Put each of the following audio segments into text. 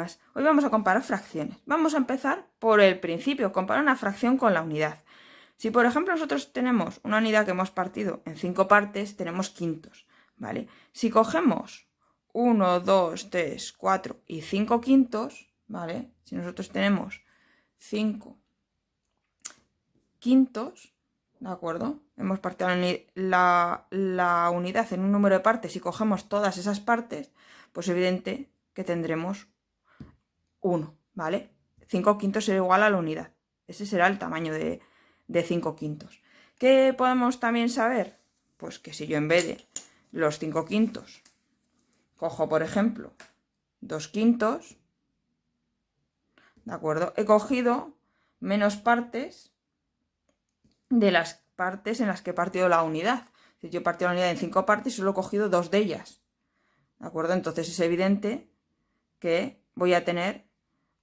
buenas. Hoy vamos a comparar fracciones. Vamos a empezar por el principio, comparar una fracción con la unidad. Si por ejemplo nosotros tenemos una unidad que hemos partido en 5 partes, tenemos quintos, ¿vale? Si cogemos 1, 2, 3, 4 y 5 quintos, ¿vale? Si nosotros tenemos 5 quintos, ¿de acuerdo? Hemos partido la unidad en un número de partes y cogemos todas esas partes, pues evidente que tendremos 1, ¿vale? 5 quintos será igual a la unidad. Ese será el tamaño de 5 quintos. ¿Qué podemos también saber? Pues que si yo en vez de los 5 quintos cojo, por ejemplo, 2 quintos, ¿de acuerdo? He cogido menos partes de las partes en las que he partido la unidad. Si yo he partido la unidad en 5 partes, solo he cogido 2 de ellas, ¿de acuerdo? Entonces es evidente que voy a tener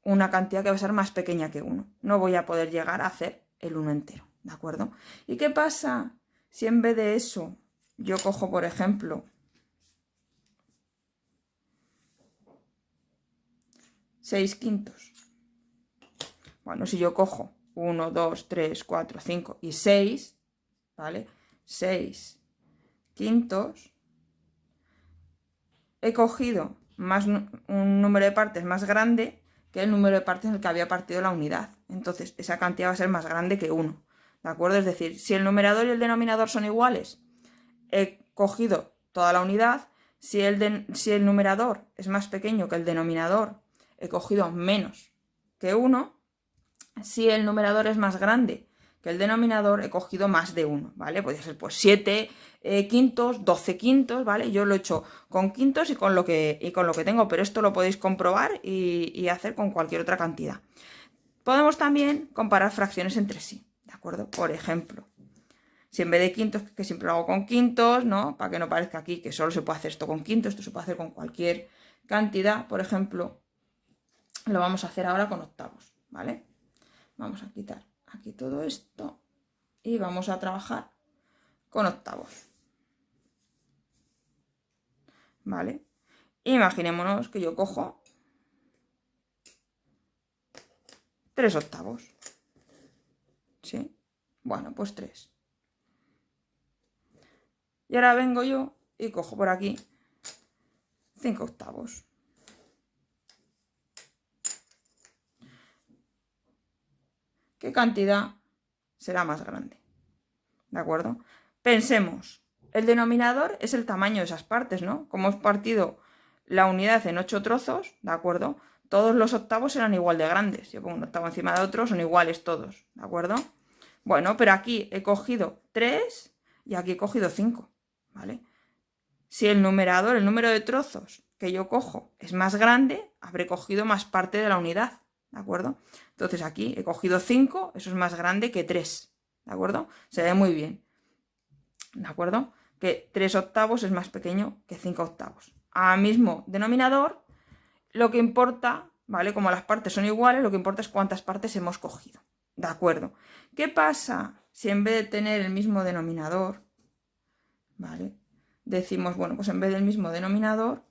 una cantidad que va a ser más pequeña que 1. No voy a poder llegar a hacer el 1 entero, ¿de acuerdo? ¿Y qué pasa si en vez de eso yo cojo, por ejemplo, 6 quintos? Bueno, si yo cojo 1, 2, 3, 4, 5 y 6, ¿vale? 6 quintos, he cogido un número de partes más grande que el número de partes en el que había partido la unidad. Entonces, esa cantidad va a ser más grande que 1, ¿de acuerdo? Es decir, si el numerador y el denominador son iguales, he cogido toda la unidad. Si el numerador es más pequeño que el denominador, he cogido menos que 1. Si el numerador es más grande que el denominador, he cogido más de 1, ¿vale? Puede ser pues 7 quintos, 12 quintos, ¿vale? Yo lo he hecho con quintos y con lo que tengo, pero esto lo podéis comprobar y hacer con cualquier otra cantidad. Podemos también comparar fracciones entre sí, ¿de acuerdo? Por ejemplo, si en vez de quintos, que siempre lo hago con quintos, ¿no? Para que no parezca aquí que solo se puede hacer esto con quintos, esto se puede hacer con cualquier cantidad. Por ejemplo, lo vamos a hacer ahora con octavos, ¿vale? Vamos a quitar aquí todo esto y vamos a trabajar con octavos, ¿vale? Imaginémonos que yo cojo 3 octavos, ¿sí? Bueno, pues 3. Y ahora vengo yo y cojo por aquí 5 octavos. ¿Qué cantidad será más grande? ¿De acuerdo? Pensemos, el denominador es el tamaño de esas partes, ¿no? Como hemos partido la unidad en 8 trozos, ¿de acuerdo? Todos los octavos eran igual de grandes. Yo pongo un octavo encima de otro, son iguales todos, ¿de acuerdo? Bueno, pero aquí he cogido 3 y aquí he cogido 5, ¿vale? Si el numerador, el número de trozos que yo cojo es más grande, habré cogido más parte de la unidad, ¿de acuerdo? Entonces aquí he cogido 5, eso es más grande que 3, ¿de acuerdo? Se ve muy bien, ¿de acuerdo? Que 3 octavos es más pequeño que 5 octavos. Al mismo denominador, lo que importa, ¿vale? Como las partes son iguales, lo que importa es cuántas partes hemos cogido, ¿de acuerdo? ¿Qué pasa si en vez de tener el mismo denominador, ¿vale? Decimos, bueno, pues en vez del mismo denominador,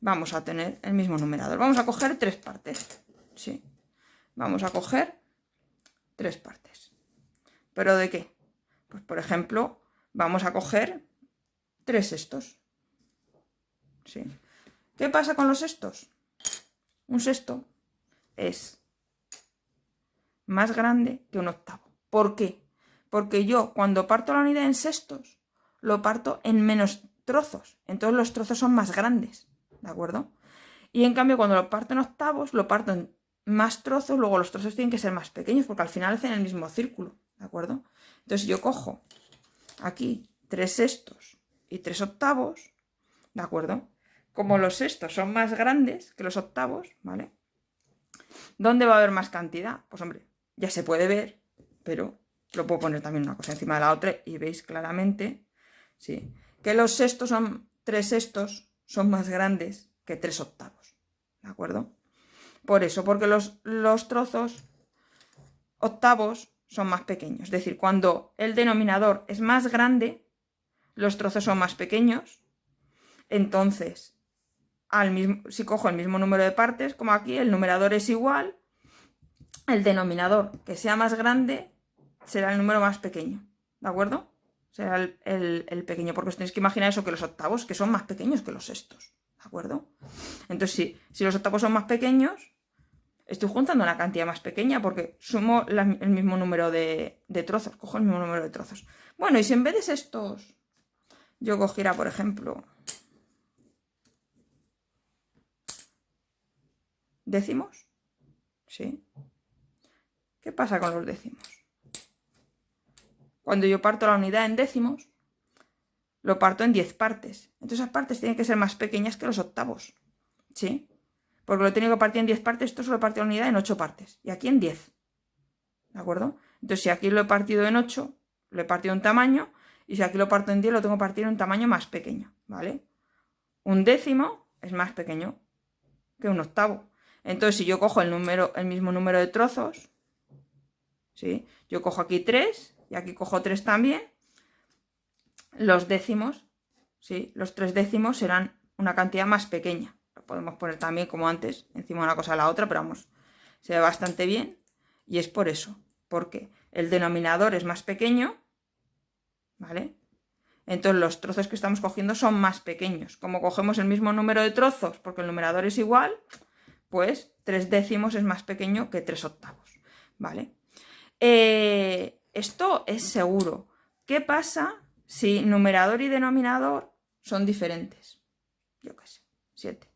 vamos a tener el mismo numerador. Vamos a coger 3 partes, ¿sí? Vamos a coger 3 partes. ¿Pero de qué? Pues, por ejemplo, vamos a coger 3 sextos, ¿sí? ¿Qué pasa con los sextos? Un sexto es más grande que un octavo. ¿Por qué? Porque yo, cuando parto la unidad en sextos, lo parto en menos trozos. Entonces los trozos son más grandes, ¿de acuerdo? Y en cambio, cuando lo parto en octavos, lo parto en más trozos, luego los trozos tienen que ser más pequeños, porque al final hacen el mismo círculo, ¿de acuerdo? Entonces yo cojo aquí 3 sextos y 3 octavos, ¿de acuerdo? Como los sextos son más grandes que los octavos, ¿vale? ¿Dónde va a haber más cantidad? Pues hombre, ya se puede ver, pero lo puedo poner también una cosa encima de la otra y veis claramente, ¿sí? Que los sextos son 3 sextos son más grandes que 3 octavos, ¿de acuerdo? Por eso, porque los trozos octavos son más pequeños. Es decir, cuando el denominador es más grande, los trozos son más pequeños. Entonces, si cojo el mismo número de partes, como aquí, el numerador es igual, el denominador que sea más grande será el número más pequeño, ¿de acuerdo? Será el pequeño, porque os tenéis que imaginar eso, que los octavos que son más pequeños que los sextos, ¿de acuerdo? Entonces, si los octavos son más pequeños, estoy juntando una cantidad más pequeña porque sumo el mismo número de trozos, cojo el mismo número de trozos. Bueno, y si en vez de sextos yo cogiera, por ejemplo, décimos, ¿sí? ¿Qué pasa con los décimos? Cuando yo parto la unidad en décimos, lo parto en 10 partes. Entonces esas partes tienen que ser más pequeñas que los octavos, ¿sí? Porque lo he tenido que partir en 10 partes, esto solo he partido la unidad en 8 partes. Y aquí en 10, ¿de acuerdo? Entonces si aquí lo he partido en 8, lo he partido en tamaño, y si aquí lo parto en 10, lo tengo que partir en un tamaño más pequeño, ¿vale? Un décimo es más pequeño que un octavo. Entonces si yo cojo el mismo número de trozos, ¿sí? Yo cojo aquí 3 y aquí cojo 3 también. Los décimos, ¿sí? Los 3 décimos serán una cantidad más pequeña. Lo podemos poner también como antes, encima de una cosa a la otra, pero vamos, se ve bastante bien. Y es por eso, porque el denominador es más pequeño, ¿vale? Entonces los trozos que estamos cogiendo son más pequeños. Como cogemos el mismo número de trozos, porque el numerador es igual, pues 3 décimos es más pequeño que 3 octavos, ¿vale? Esto es seguro. ¿Qué pasa si numerador y denominador son diferentes? Yo qué sé, 7.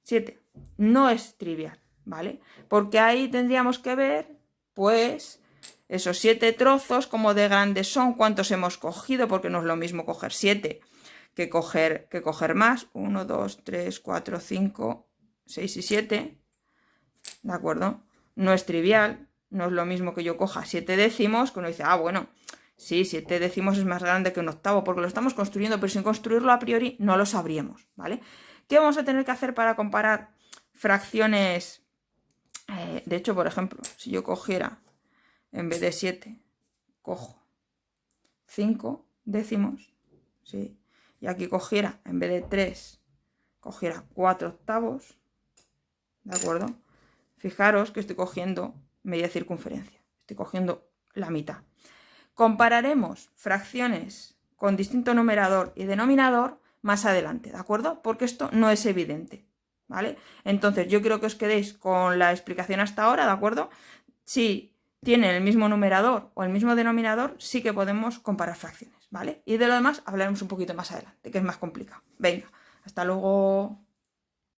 7. No es trivial, ¿vale? Porque ahí tendríamos que ver, pues, esos 7 trozos, como de grandes son, cuántos hemos cogido, porque no es lo mismo coger 7 que coger más. 1, 2, 3, 4, 5, 6 y 7. ¿De acuerdo? No es trivial, no es lo mismo que yo coja 7 décimos, que uno dice, bueno, sí, 7 décimos es más grande que un octavo, porque lo estamos construyendo, pero sin construirlo a priori no lo sabríamos, ¿vale? ¿Qué vamos a tener que hacer para comparar fracciones? De hecho, por ejemplo, si yo cogiera, en vez de 7, cojo 5 décimos, ¿sí? Y aquí cogiera, en vez de 3, cogiera 4 octavos, ¿de acuerdo? Fijaros que estoy cogiendo media circunferencia, estoy cogiendo la mitad. Compararemos fracciones con distinto numerador y denominador más adelante, ¿de acuerdo? Porque esto no es evidente, ¿vale? Entonces yo quiero que os quedéis con la explicación hasta ahora, ¿de acuerdo? Si tienen el mismo numerador o el mismo denominador, sí que podemos comparar fracciones, ¿vale? Y de lo demás hablaremos un poquito más adelante, que es más complicado. Venga, hasta luego.